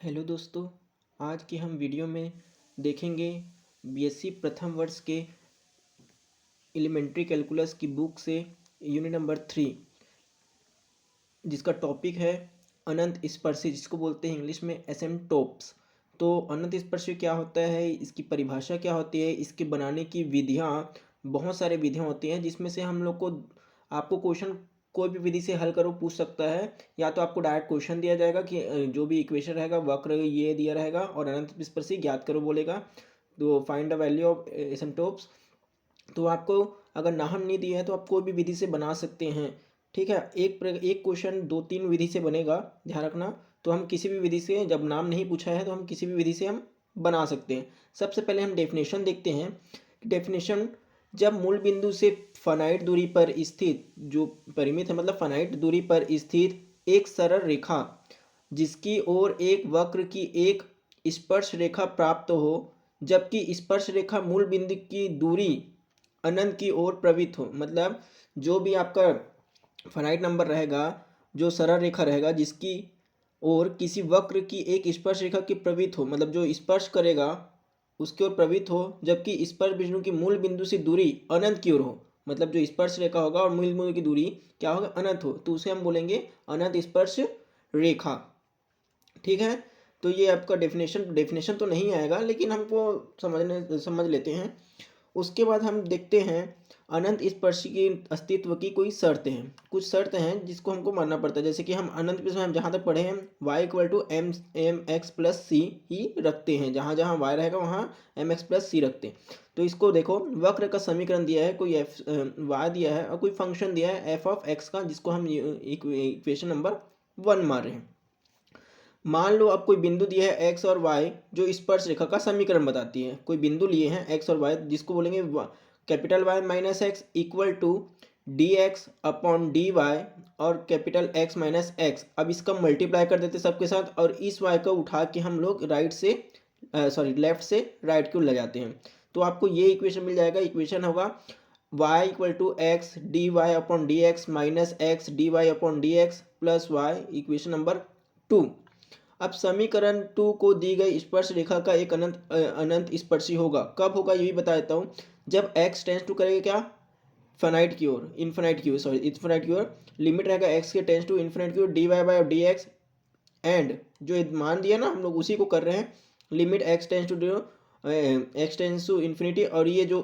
Hello दोस्तों। आज की हम वीडियो में देखेंगे बीएससी प्रथम वर्ष के एलिमेंट्री कैलकुलस की बुक से यूनिट नंबर 3, जिसका टॉपिक है अनंत स्पर्शी, जिसको बोलते हैं इंग्लिश में एसिम्प्टोट्स। तो अनंत स्पर्शी क्या होता है, इसकी परिभाषा क्या होती है, इसके बनाने की विधियाँ, बहुत सारे विधियाँ होती हैं जिसमें से हम लोग को आपको क्वेश्चन कोई भी विधि से हल करो पूछ सकता है। या तो आपको डायरेक्ट क्वेश्चन दिया जाएगा कि जो भी इक्वेशन रहेगा वक्र ये दिया रहेगा और अनंत स्पर्शी ज्ञात करो बोलेगा, तो find the value of asymptotes. तो आपको अगर नाम नहीं दिया है तो आप कोई भी विधि से बना सकते हैं। ठीक है, एक क्वेश्चन दो तीन विधि से बनेगा, ध्यान रखना। तो हम किसी भी विधि से, जब नाम नहीं पूछा है तो हम किसी भी विधि से हम बना सकते हैं। सबसे पहले हम डेफिनेशन देखते हैं। डेफिनेशन, जब मूल बिंदु से फाइनाइट दूरी पर स्थित, जो परिमित है मतलब फाइनाइट दूरी पर स्थित एक सरल रेखा जिसकी ओर एक वक्र की एक स्पर्श रेखा प्राप्त हो, जबकि स्पर्श रेखा मूल बिंदु की दूरी अनंत की ओर प्रवृत्त हो। मतलब जो भी आपका फाइनाइट नंबर रहेगा, जो सरल रेखा रहेगा जिसकी ओर किसी वक्र की एक स्पर्श रेखा की प्रवृत्त हो, मतलब जो स्पर्श करेगा उसकी ओर प्रवृत्त हो, जबकि स्पर्श बिंदु की मूल बिंदु से दूरी अनंत की ओर हो। मतलब जो स्पर्श रेखा होगा और मूल बिंदु की दूरी क्या होगा, अनंत हो, तो उसे हम बोलेंगे अनंत स्पर्श रेखा। ठीक है, तो ये आपका डेफिनेशन तो नहीं आएगा, लेकिन हमको समझ लेते हैं। उसके बाद हम देखते हैं अनंत स्पर्शी के अस्तित्व की कोई शर्त हैं, कुछ शर्त हैं जिसको हमको मानना पड़ता है। जैसे कि हम अनंत में हम जहाँ तक पढ़े हैं y equal to M X plus C ही रखते हैं, जहाँ जहाँ y रहेगा वहाँ एम एक्स प्लस सी रखते हैं। तो इसको देखो, वक्र का समीकरण दिया है, कोई एफ y दिया है और कोई फंक्शन दिया है एफ ऑफ एक्स का, जिसको हम इक्वेशन नंबर 1 मान रहे हैं। मान लो अब कोई बिंदु दिया है एक्स और वाई, जो स्पर्श रेखा का समीकरण बताती है। कोई बिंदु लिए हैं एक्स और वाई, जिसको बोलेंगे capital Y minus X equal to D X upon D Y और कैपिटल एक्स माइनस एक्स। अब इसका मल्टीप्लाई कर देते सबके साथ और इस वाई को उठा के हम लोग लेफ्ट से राइट की ओर ले जाते हैं। तो आपको ये इक्वेशन मिल जाएगा। इक्वेशन होगा y equal to X D Y upon D X minus X D Y upon D X plus Y, equation number 2। अब समीकरण 2 को दी गई स्पर्श रेखा का एक अनंत स्पर्शी होगा। कब होगा ये भी बता देता हूँ। जब x टेंस टू करेगा क्या, फाइनाइट की ओर, इन्फिनाइट की ओर, लिमिट रहेगा x के टेंस टू इन्फिनाइट की ओर D Y by D X. And जो मान दिया ना हम लोग उसी को कर रहे हैं, limit x tends to infinity, और ये जो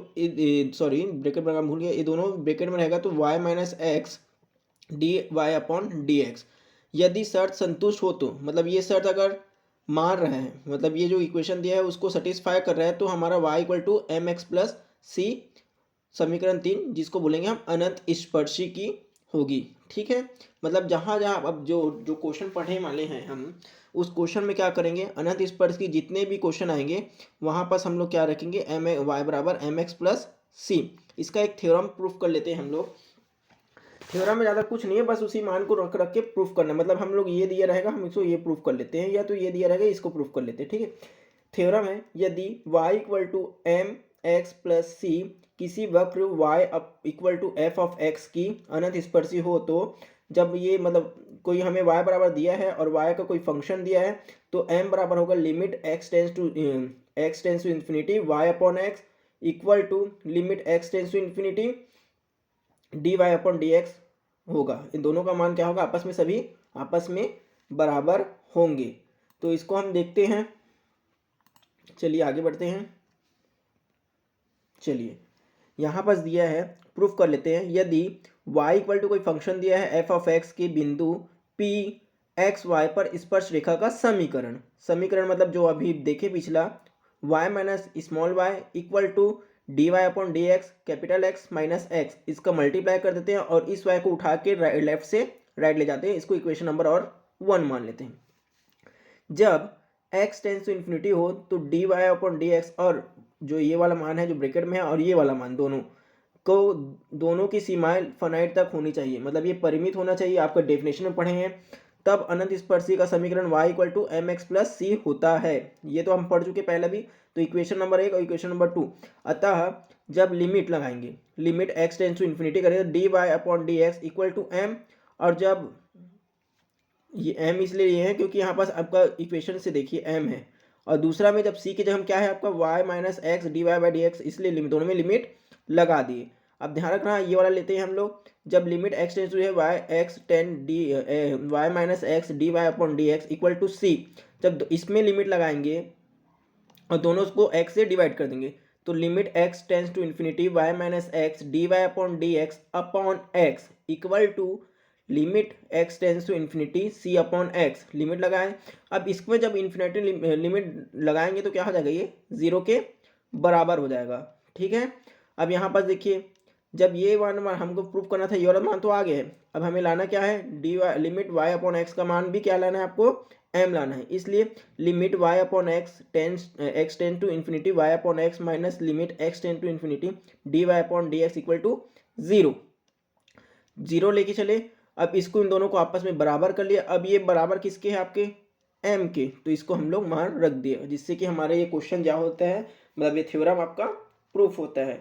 सॉरी ब्रैकेट बना भूल गया, ये दोनों ब्रैकेट में रहेगा तो y minus X D Y upon D X. यदि शर्त संतुष्ट हो तो, मतलब ये शर्त अगर मान रहे हैं, मतलब ये जो इक्वेशन दिया है उसको सेटिस्फाई कर रहा है, तो हमारा y equal to M X plus C, समीकरण 3, जिसको बोलेंगे हम अनंत स्पर्शी की होगी। ठीक है, मतलब जहाँ जहाँ अब जो जो क्वेश्चन पढ़ने वाले हैं हम, उस क्वेश्चन में क्या करेंगे, अनंत स्पर्श की जितने भी क्वेश्चन आएंगे वहाँ पर हम लोग क्या रखेंगे, एम वाई बराबर एम एक्स प्लस सी। इसका एक थ्योरम प्रूफ कर लेते हैं हम लोग। थ्योरम में ज़्यादा कुछ नहीं है, बस उसी मान को रख रख के प्रूफ करना। मतलब हम लोग ये दिया रहेगा हम इसको ये प्रूफ कर लेते हैं, या तो ये दिया रहेगा इसको प्रूफ कर लेते हैं। ठीक है, थ्योरम है, यदि y equal to M X plus C किसी वक्र y equal to F of X की अनंत स्पर्शी हो, तो जब ये मतलब कोई हमें y बराबर दिया है और y का कोई फंक्शन दिया है, तो m बराबर होगा limit x tends to infinity y upon X equal to limit x tends to infinity D Y upon D X होगा। इन दोनों का मान क्या होगा, सभी आपस में बराबर होंगे। तो इसको हम देखते हैं, चलिए आगे बढ़ते हैं। चलिए यहाँ पर दिया है, प्रूफ कर लेते हैं। यदि y इक्वल टू कोई फंक्शन दिया है f ऑफ x के बिंदु p एक्स वाई पर स्पर्श रेखा का समीकरण मतलब जो अभी देखे पिछला, y minus small y equal to D Y upon D X capital X minus X, इसका मल्टीप्लाई कर देते हैं और इस y को उठा के लेफ्ट से राइट ले जाते हैं। इसको इक्वेशन नंबर 1 मान लेते हैं। जब x टेंस टू इन्फिनिटी हो तो D Y upon D X, और जो ये वाला मान है जो ब्रैकेट में है और ये वाला मान, दोनों की सीमाएं फाइनाइट तक होनी चाहिए, मतलब ये परिमित होना चाहिए। आपका डेफिनेशन में पढ़े हैं, तब अनंत स्पर्शी का समीकरण y equal to M X plus C होता है। ये तो हम पढ़ चुके पहले भी। तो इक्वेशन नंबर 1 और इक्वेशन नंबर 2। अतः जब लिमिट लगाएंगे, limit x tends to infinity करेंगे D Y upon D X equal to M, और जब ये m इसलिए लिए हैं क्योंकि यहाँ पास आपका इक्वेशन से देखिए m है, और दूसरा में जब c की जगह हम क्या है आपका y minus X D Y by D X, इसलिए दोनों में लिमिट लगा दिए। अब ध्यान रखना ये वाला लेते हैं हम लोग, जब लिमिट x टेंस टू है Y X ten D Y minus X D Y upon D X equal to C, जब इसमें लिमिट लगाएंगे और दोनों को x से डिवाइड कर देंगे, तो limit x tends to infinity Y minus X D Y upon D X upon X equal to limit x tends to infinity c upon X. Limit लगाएं, अब इसमें जब इन्फिनिटी लिमिट लगाएंगे तो क्या हो जाएगा, ये 0 के बराबर हो जाएगा। ठीक है, अब यहाँ पर देखिए जब ये मान हमको प्रूव करना था, ये वाला मान तो आ गया है, अब हमें लाना क्या है, D Y limit y upon X का मान भी क्या लाना है आपको, m लाना है। इसलिए limit y upon X tends to infinity y upon X minus limit x tends to infinity D Y upon D X equal to 0 लेके चले। अब इसको इन दोनों को आपस में बराबर कर लिया, अब ये बराबर किसके हैं आपके m के, तो इसको हम लोग मान रख दिए, जिससे कि हमारा ये क्वेश्चन क्या होता है, मतलब ये थ्योरम आपका प्रूफ होता है।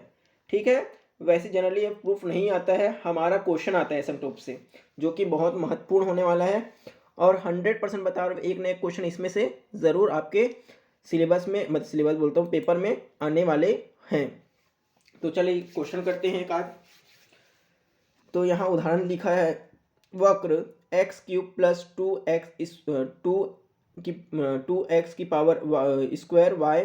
ठीक है, वैसे जनरली ये प्रूफ नहीं आता है, हमारा क्वेश्चन आता है एसिम्प्टोट से, जो कि बहुत महत्वपूर्ण होने वाला है, और 100% बता रहा हूँ एक ना एक क्वेश्चन इसमें से ज़रूर आपके सिलेबस में, मतलब सिलेबस बोलता हूँ पेपर में आने वाले हैं। तो चलिए क्वेश्चन करते हैं एक आज। तो यहाँ उदाहरण लिखा है, वक्र एक्स क्यूब प्लस 2x की power square Y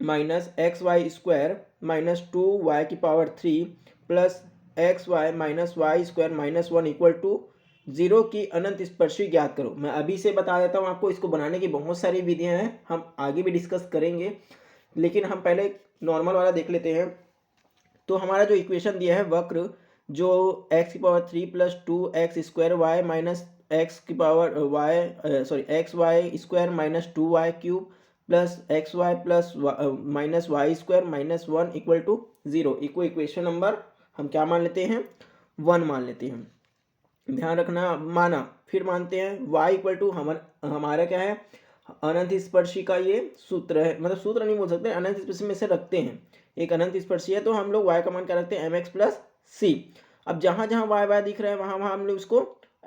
minus X Y square minus 2y की power 3 plus X Y minus Y square minus 1 equal to 0 की अनंत स्पर्शी ज्ञात करो। मैं अभी से बता देता हूँ आपको, इसको बनाने की बहुत सारी विधियाँ हैं, हम आगे भी डिस्कस करेंगे, लेकिन हम पहले नॉर्मल वाला देख लेते हैं। तो हमारा जो इक्वेशन दिया है वक्र, जो x की power 3 plus 2x square Y minus X की power X Y square minus 2y cube plus X Y plus minus Y square minus 1 equal to 0, equation number हम क्या मान लेते हैं, 1 मान लेते हैं। ध्यान रखना, माना फिर मानते हैं y इक्वल टू हमारा क्या है, अनंत स्पर्शी का ये सूत्र है, मतलब सूत्र नहीं बोल सकते, अनंत स्पर्शी में से रखते हैं, एक अनंत स्पर्शी है, तो हम लोग y का मान क्या रखते हैं, mx प्लस सी। अब जहाँ जहाँ y दिख रहा है वहाँ वहाँ हम लोग इसको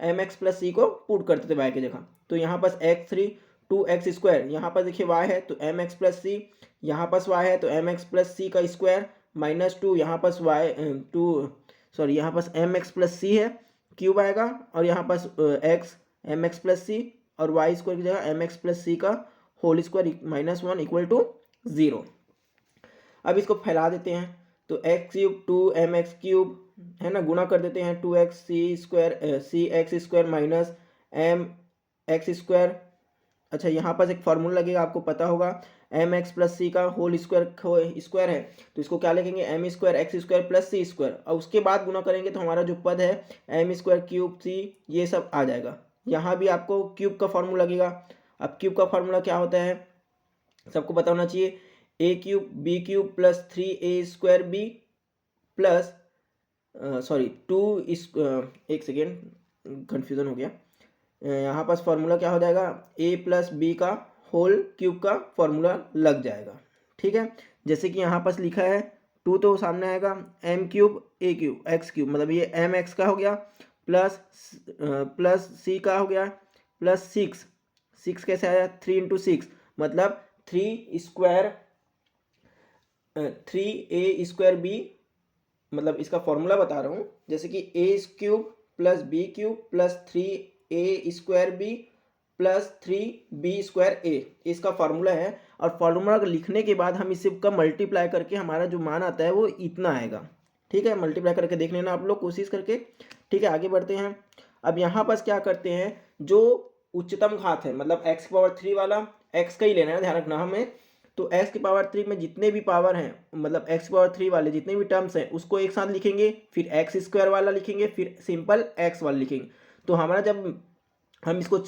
mx प्लस सी को पुट करते थे y की जगह। तो यहाँ पास x3 2x स्क्वायर, यहाँ पर देखिए y है तो mx प्लस सी, यहाँ पास y है तो mx प्लस सी का स्क्वायर माइनस 2, यहाँ पास यहाँ पास mx प्लस सी है क्यूब आएगा, और यहाँ पास x mx प्लस सी और वाई स्क्वायर की जगह mx प्लस सी का whole square minus 1 equal to 0। अब इसको फैला देते हैं, तो x क्यूब 2mx क्यूब है ना, गुणा कर देते हैं 2x C X square minus M X square. अच्छा, यहाँ पास एक फार्मूला लगेगा, आपको पता होगा, एम एक्स प्लस सी का होल स्क्वायर है, तो इसको क्या लिखेंगे, M square X square plus C square, और उसके बाद गुना करेंगे तो हमारा जो पद है एम स्क्वायर क्यूब सी, ये सब आ जाएगा। यहाँ भी आपको क्यूब का फार्मूला लगेगा। अब क्यूब का फार्मूला क्या होता है, सबको पता होना चाहिए, A cube B cube plus 3a square B plus एक सेकेंड कन्फ्यूज़न हो गया, यहाँ पास फार्मूला क्या हो जाएगा, a प्लस बी का होल क्यूब का फॉर्मूला लग जाएगा। ठीक है, जैसे कि यहाँ पास लिखा है 2 तो सामने आएगा, एम क्यूब ए क्यूब एक्स क्यूब, मतलब ये एम एक्स का हो गया प्लस सी का हो गया प्लस 6 कैसे आया, 3 इंटू 6 मतलब 3 स्क्वायर 3a स्क्वायर बी, मतलब इसका फॉर्मूला बता रहा हूँ, जैसे कि A cube plus B cube plus 3a square B plus 3b square A, इसका फार्मूला है। और फार्मूला लिखने के बाद हम इसे का मल्टीप्लाई करके हमारा जो मान आता है वो इतना आएगा। ठीक है, मल्टीप्लाई करके देख लेना आप लोग कोशिश करके। ठीक है, आगे बढ़ते हैं। अब यहाँ पास क्या करते हैं, जो उच्चतम घात है, मतलब x की पावर 3 वाला x का ही लेना है, ध्यान रखना हमें। तो x की पावर 3 में जितने भी पावर हैं, मतलब x की पावर 3 वाले जितने भी टर्म्स हैं उसको एक साथ लिखेंगे, फिर एक्स स्क्वायर वाला लिखेंगे, फिर सिंपल x वाला लिखेंगे। तो हमारा जब हम इसको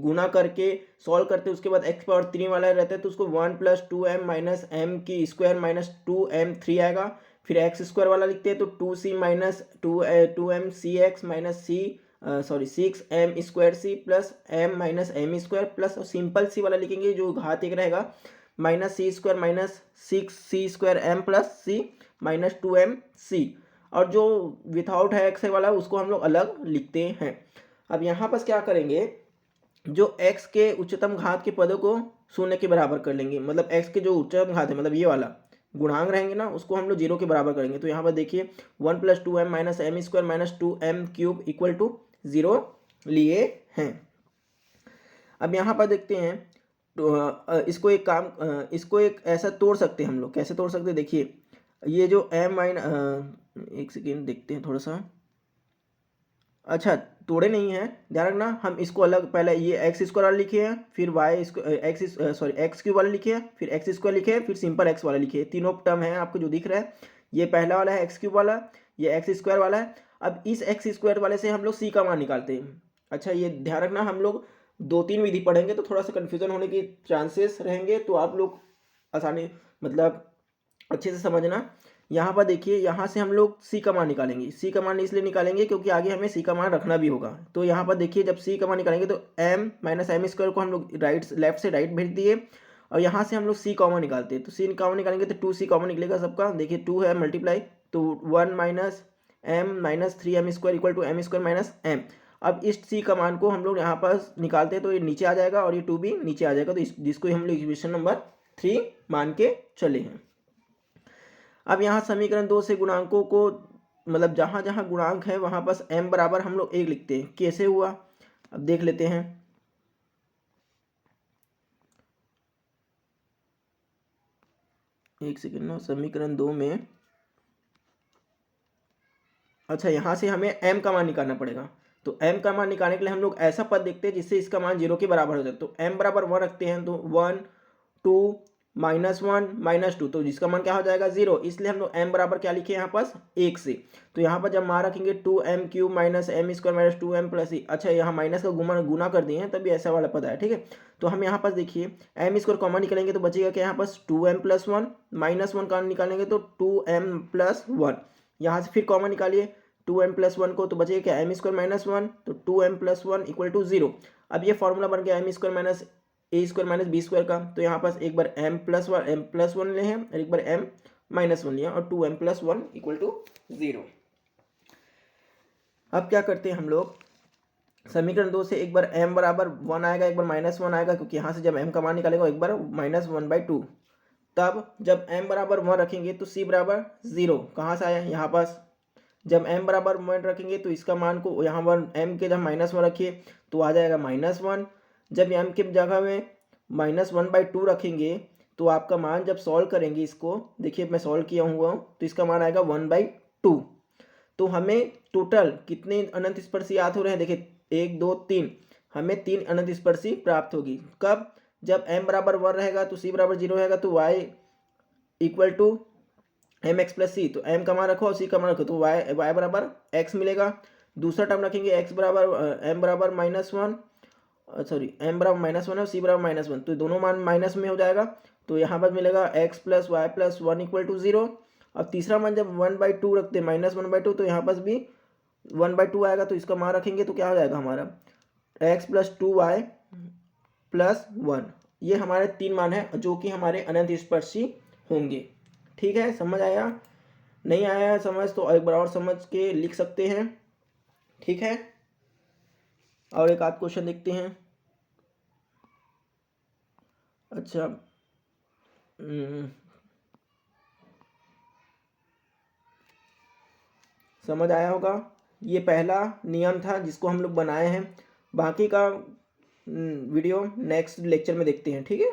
गुना करके सॉल्व करते हैं, उसके बाद x पावर 3 वाला रहता है, तो उसको 1 प्लस 2m माइनस एम की स्क्वायर माइनस 2m3 आएगा। फिर एक्स स्क्वायर वाला लिखते हैं तो 2c minus 2m C X minus C 6m square C plus m minus M square plus simple C वाला लिखेंगे, जो घात एक रहेगा, minus C square minus 6c square M plus C minus 2m C, और जो विथआउट है x वाला उसको हम लोग अलग लिखते हैं। अब यहाँ पर क्या करेंगे, जो x के उच्चतम घात के पदों को शून्य के बराबर कर लेंगे, मतलब x के जो उच्चतम घात है मतलब ये वाला गुणांक रहेंगे ना, उसको हम लोग 0 के बराबर करेंगे। तो यहाँ पर देखिए 1 + 2m - m² - 2m³ = 0 लिए हैं। अब यहाँ पर देखते हैं, तो इसको एक ऐसा तोड़ सकते हैं हम लोग। कैसे तोड़ सकते हैं, देखिए ये जो एक सेकेंड देखते हैं थोड़ा सा। अच्छा, तोड़े नहीं हैं, ध्यान रखना। हम इसको अलग, पहले ये x² वाला लिखे हैं, फिर x³ वाला लिखे हैं, फिर x² लिखे हैं, फिर सिंपल x वाला लिखे हैं। तीनों टर्म है आपको जो दिख रहा है, ये पहला वाला है x³ वाला, ये x² वाला है। अब इस x² वाले से हम लोग c का मान निकालते हैं। अच्छा, ये ध्यान रखना, हम लोग 2-3 विधि पढ़ेंगे तो थोड़ा सा कन्फ्यूजन होने के चांसेस रहेंगे, तो आप लोग आसानी मतलब अच्छे से समझना। यहाँ पर देखिए, यहाँ से हम लोग c का मान निकालेंगे। c का मान इसलिए निकालेंगे क्योंकि आगे हमें c का मान रखना भी होगा। तो यहाँ पर देखिए, जब c का मान निकालेंगे तो m - m² को हम लोग लेफ्ट से राइट भेज दिए, और यहाँ से हम लोग c कॉमन निकालते हैं। तो c कॉमन निकालेंगे तो 2c कॉमन निकलेगा सबका। देखिए 2 है मल्टीप्लाई, तो 1 - m - 3m² = m² - m। अब इस c का मान को हम लोग यहाँ पर निकालते हैं तो ये नीचे आ जाएगा और ये 2 भी नीचे आ जाएगा। तो जिसको हम लोग इक्वेशन नंबर 3 मान के चले हैं। अब यहाँ समीकरण 2 से गुणांकों को, मतलब जहाँ जहाँ गुणांक है वहाँ बस m बराबर हम लोग 1 लिखते हैं। कैसे हुआ, अब देख लेते हैं। एक सेकेंड ना, समीकरण 2 में, अच्छा यहाँ से हमें m का मान निकालना पड़ेगा। तो m का मान निकालने के लिए हम लोग ऐसा पद देखते हैं जिससे इसका मान 0 के बराबर हो जाए। तो m बराबर 1 रखते हैं, तो 1 2 -1 -2, तो जिसका मान क्या हो जाएगा 0। इसलिए हम लोग m बराबर क्या लिखे यहाँ पास 1 से। तो यहाँ पर जब मान रखेंगे 2m³ - m² - 2m + e। अच्छा, यहाँ माइनस का गुना कर दिए हैं तभी ऐसा वाला पद है, ठीक है। तो हम यहाँ पास देखिए m² कॉमन निकालेंगे तो बचेगा क्या यहाँ पास 2m + 1, -1 का निकालेंगे तो 2m + 1। यहाँ से फिर कॉमन निकालिए 2m + 1 को, तो बचेगा क्या m² - 1, तो 2m + 1 = 0। अब ये फॉर्मूला बन गया m² - a² - b² का। तो यहाँ पास एक बार m + 1 ले हैं और एक बार m - 1 लिया, और 2m + 1 = 0। अब क्या करते हैं हम लोग, समीकरण 2 से एक बार m बराबर 1 आएगा, एक बार -1 आएगा, क्योंकि यहाँ से जब m का मान निकालेगा एक बार -1/2। तब जब m बराबर 1 रखेंगे तो c बराबर 0 कहाँ से आया, यहाँ पास। जब m बराबर 1 रखेंगे तो इसका मान को यहाँ पर m के जब -1 रखिए तो आ जाएगा -1। जब m के जगह में -1/2 रखेंगे तो आपका मान जब सॉल्व करेंगे इसको, देखिए मैं सॉल्व किया हुआ हूँ, तो इसका मान आएगा 1/2। तो हमें टोटल कितने अनंत स्पर्शी याद हो रहे हैं, देखिए 1 2 3, हमें 3 अनंत स्पर्शी प्राप्त होगी। कब, जब m बराबर 1 रहेगा तो c बराबर 0 रहेगा, तो y = mx + c। तो m का मान रखो और c का मान रखो, तो y बराबर x मिलेगा। दूसरा टर्म रखेंगे x बराबर m बराबर -1, सॉरी m बराबर -1 है और c बराबर -1, तो दोनों मान माइनस में हो जाएगा। तो यहाँ पर मिलेगा x + y + 1 = 0। अब तीसरा मान जब 1/2 रखते हैं, -1/2, तो यहाँ पर भी 1/2 आएगा, तो इसका मान रखेंगे तो क्या हो जाएगा हमारा x + 2y + 1। ये हमारे 3 मान हैं जो कि हमारे अनंत स्पर्शी होंगे। ठीक है, समझ आया? नहीं आया समझ तो एक बार और समझ के लिख सकते हैं, ठीक है। और एक आध क्वेश्चन देखते हैं। अच्छा, समझ आया होगा। ये पहला नियम था जिसको हम लोग बनाए हैं। बाकी का वीडियो नेक्स्ट लेक्चर में देखते हैं, ठीक है।